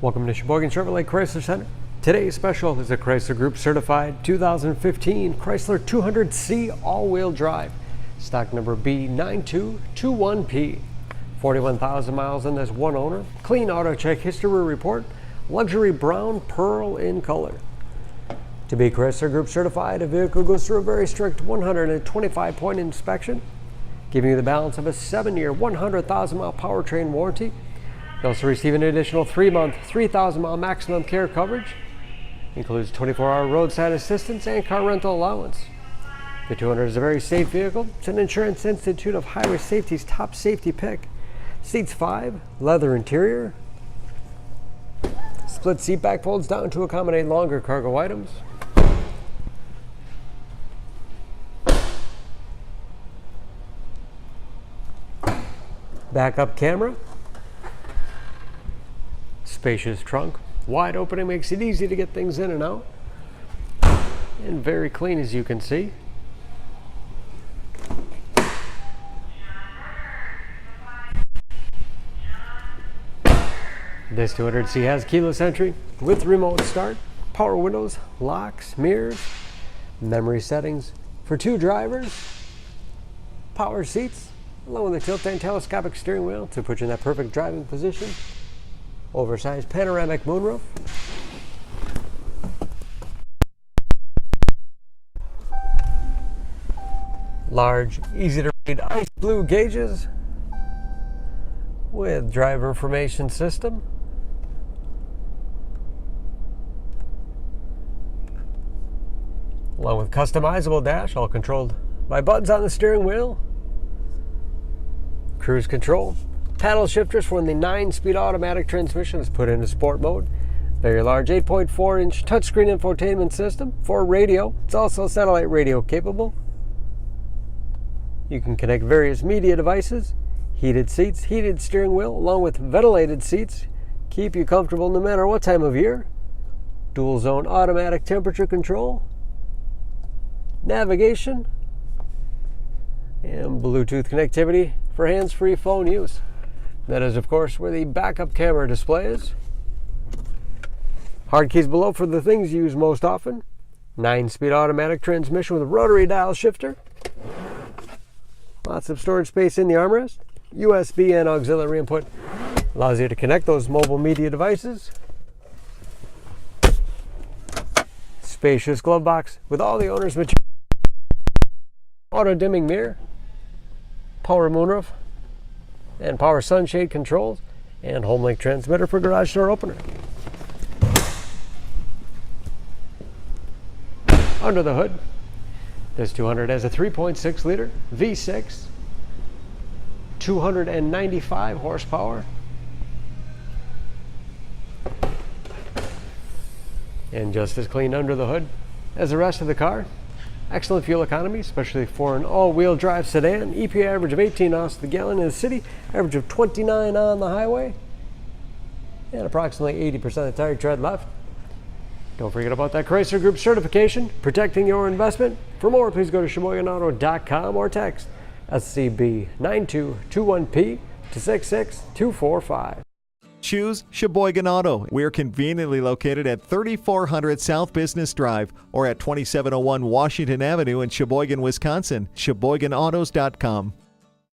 Welcome to Sheboygan Chevrolet Chrysler Center. Today's special is a Chrysler Group certified 2015 Chrysler 200C all-wheel drive, stock number B9221P. 41,000 miles in this one owner, clean auto check history report, luxury brown pearl in color. To be Chrysler Group certified, a vehicle goes through a very strict 125-point inspection, giving you the balance of a 7-year, 100,000-mile powertrain warranty. You also receive an additional 3-month, 3,000-mile maximum care coverage. Includes 24-hour roadside assistance and car rental allowance. The 200 is a very safe vehicle. It's an Insurance Institute of Highway Safety's top safety pick. Seats 5, leather interior. Split seat back folds down to accommodate longer cargo items. Backup camera. Spacious trunk, wide opening makes it easy to get things in and out, and very clean as you can see. This 200C has keyless entry with remote start, power windows, locks, mirrors, memory settings for 2 drivers, power seats, along with a tilt and telescopic steering wheel to put you in that perfect driving position. Oversized panoramic moonroof. Large, easy to read ice blue gauges with driver information system. Along with customizable dash, all controlled by buttons on the steering wheel. Cruise control. Paddle shifters for when the 9-speed automatic transmission is put into sport mode. Very large 8.4-inch touchscreen infotainment system for radio. It's also satellite radio capable. You can connect various media devices. Heated seats, heated steering wheel, along with ventilated seats. Keep you comfortable no matter what time of year. Dual zone automatic temperature control. Navigation. And Bluetooth connectivity for hands-free phone use. That is, of course, where the backup camera display is. Hard keys below for the things you use most often. 9-speed automatic transmission with a rotary dial shifter. Lots of storage space in the armrest. USB and auxiliary input allows you to connect those mobile media devices. Spacious glove box with all the owner's material. Auto dimming mirror. Power moonroof. And power sunshade controls, and HomeLink transmitter for garage door opener. Under the hood, this 200 has a 3.6-liter V6, 295 horsepower, and just as clean under the hood as the rest of the car. Excellent fuel economy, especially for an all-wheel drive sedan. EPA average of 18 miles to the gallon in the city, average of 29 on the highway, and approximately 80% of the tire tread left. Don't forget about that Chrysler Group certification, protecting your investment. For more, please go to SheboyganAuto.com or text SCB9221P to 66245. Choose Sheboygan Auto. We're conveniently located at 3400 South Business Drive or at 2701 Washington Avenue in Sheboygan, Wisconsin. SheboyganAutos.com.